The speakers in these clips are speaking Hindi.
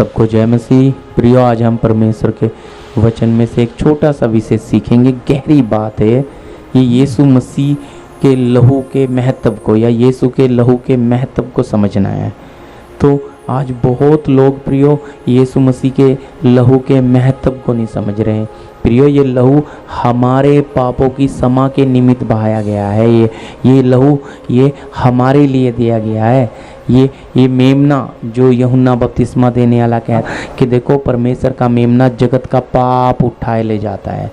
सबको जय मसीह। प्रियो, आज हम परमेश्वर के वचन में से एक छोटा सा विषय सीखेंगे। गहरी बात है ये यीशु मसीह के लहू के महत्व को या यीशु के लहू के महत्व को समझना है। तो आज बहुत लोग प्रियो यीशु मसीह के लहू के महत्व को नहीं समझ रहे हैं। प्रियो, ये लहू हमारे पापों की क्षमा के निमित्त बहाया गया है। ये लहू ये हमारे लिए दिया गया है। ये मेमना जो यूहन्ना बपतिस्मा देने वाला कहता कि देखो परमेश्वर का मेमना जगत का पाप उठाए ले जाता है।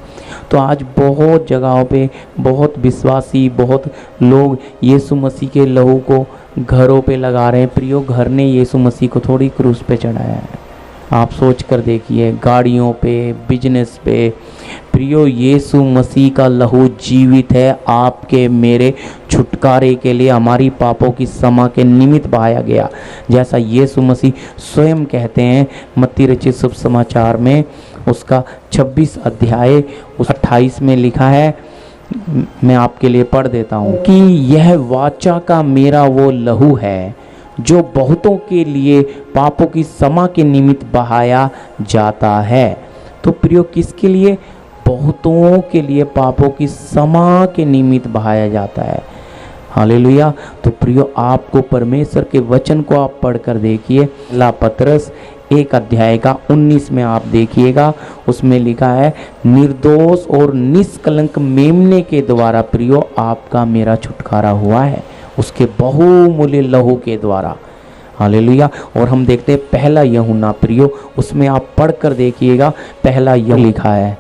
तो आज बहुत जगहों पे बहुत विश्वासी बहुत लोग यीशु मसीह के लहू को घरों पे लगा रहे हैं। प्रियो, घर ने यीशु मसीह को थोड़ी क्रूस पे चढ़ाया है। आप सोच कर देखिए, गाड़ियों पे, बिजनेस पे। प्रियो, यीशु मसीह का लहू जीवित है, आपके मेरे छुटकारे के लिए, हमारी पापों की क्षमा के निमित्त बहाया गया। जैसा यीशु मसीह स्वयं कहते हैं मत्ती रचित शुभ समाचार में उसका 26 अध्याय 28 में लिखा है, मैं आपके लिए पढ़ देता हूँ कि यह वाचा का मेरा वो लहू है जो बहुतों के लिए पापों की क्षमा के निमित्त बहाया जाता है। तो प्रियो, किसके लिए? बहुतों के लिए पापों की क्षमा के निमित्त बहाया जाता है। हालेलुया। तो प्रियो, आपको परमेश्वर के वचन को आप पढ़कर देखिए। पहला पतरस 1 अध्याय का 19 में आप देखिएगा, उसमें लिखा है, निर्दोष और निष्कलंक मेमने के द्वारा प्रियो आपका मेरा छुटकारा हुआ है, उसके बहुमूल्य लहू के द्वारा। हालेलुया। और हम देखते हैं पहला यूहन्ना प्रियो, उसमें आप पढ़कर देखिएगा, पहला यूहन्ना लिखा है।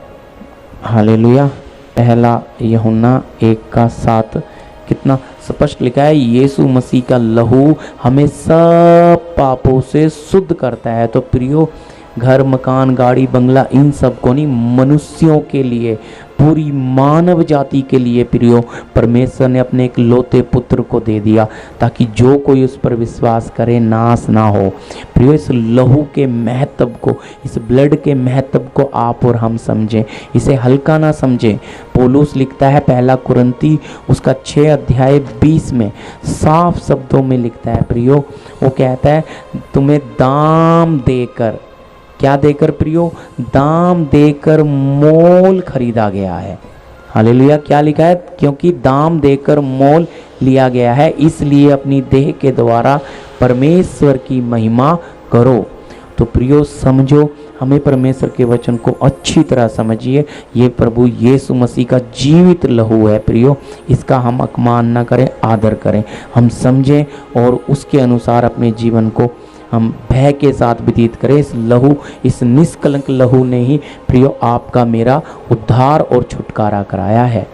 हालेलुया। पहला यूहन्ना 1:7 कितना स्पष्ट लिखा है, यीशु मसीह का लहू हमें सब पापों से शुद्ध करता है। तो प्रियो, घर मकान गाड़ी बंगला इन सब को नहीं, मनुष्यों के लिए, पूरी मानव जाति के लिए प्रियो परमेश्वर ने अपने एक लौते पुत्र को दे दिया ताकि जो कोई उस पर विश्वास करे नाश ना हो। प्रियो, इस लहू के महत्व को, इस ब्लड के महत्व को आप और हम समझें, इसे हल्का ना समझें। पौलुस लिखता है पहला कुरिन्थी उसका 6 अध्याय 20 में साफ शब्दों में लिखता है प्रियो, वो कहता है तुम्हें दाम देकर, क्या देकर प्रियो? दाम देकर मोल खरीदा गया है। हालेलुया। क्या लिखा है? क्योंकि दाम देकर मोल लिया गया है, इसलिए अपनी देह के द्वारा परमेश्वर की महिमा करो। तो प्रियो समझो, हमें परमेश्वर के वचन को अच्छी तरह समझिए। ये प्रभु यीशु मसीह का जीवित लहू है प्रियो, इसका हम अपमान न करें, आदर करें, हम समझें और उसके अनुसार अपने जीवन को हम भय के साथ व्यतीत करें। इस लहू, इस निष्कलंक लहू ने ही प्रियो आपका मेरा उद्धार और छुटकारा कराया है।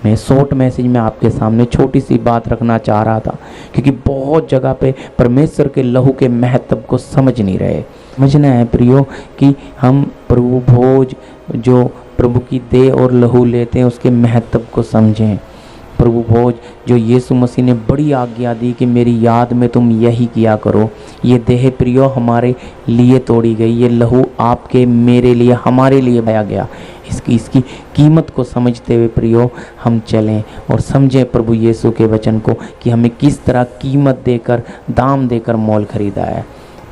मैं शॉर्ट मैसेज में आपके सामने छोटी सी बात रखना चाह रहा था, क्योंकि बहुत जगह पे परमेश्वर के लहू के महत्व को समझ नहीं रहे। समझना है प्रियो कि हम प्रभु भोज जो प्रभु की देह और लहू लेते हैं उसके महत्व को समझें। प्रभु भोज जो यीशु मसीह ने बड़ी आज्ञा दी कि मेरी याद में तुम यही किया करो। ये देह प्रियो हमारे लिए तोड़ी गई, ये लहू आपके मेरे लिए हमारे लिए बहाया गया। इसकी कीमत को समझते हुए प्रियो हम चलें और समझें प्रभु यीशु के वचन को कि हमें किस तरह कीमत देकर, दाम देकर मोल खरीदा है।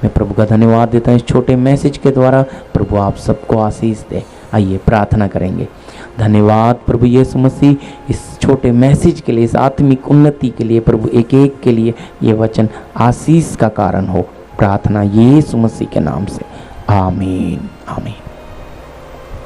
मैं प्रभु का धन्यवाद देता हूँ इस छोटे मैसेज के द्वारा। प्रभु आप सबको आशीष दे। आइए प्रार्थना करेंगे। धन्यवाद प्रभु यीशु मसीह इस छोटे मैसेज के लिए, इस आत्मिक उन्नति के लिए। प्रभु एक एक के लिए ये वचन आशीष का कारण हो। प्रार्थना यीशु मसीह के नाम से, आमीन आमीन।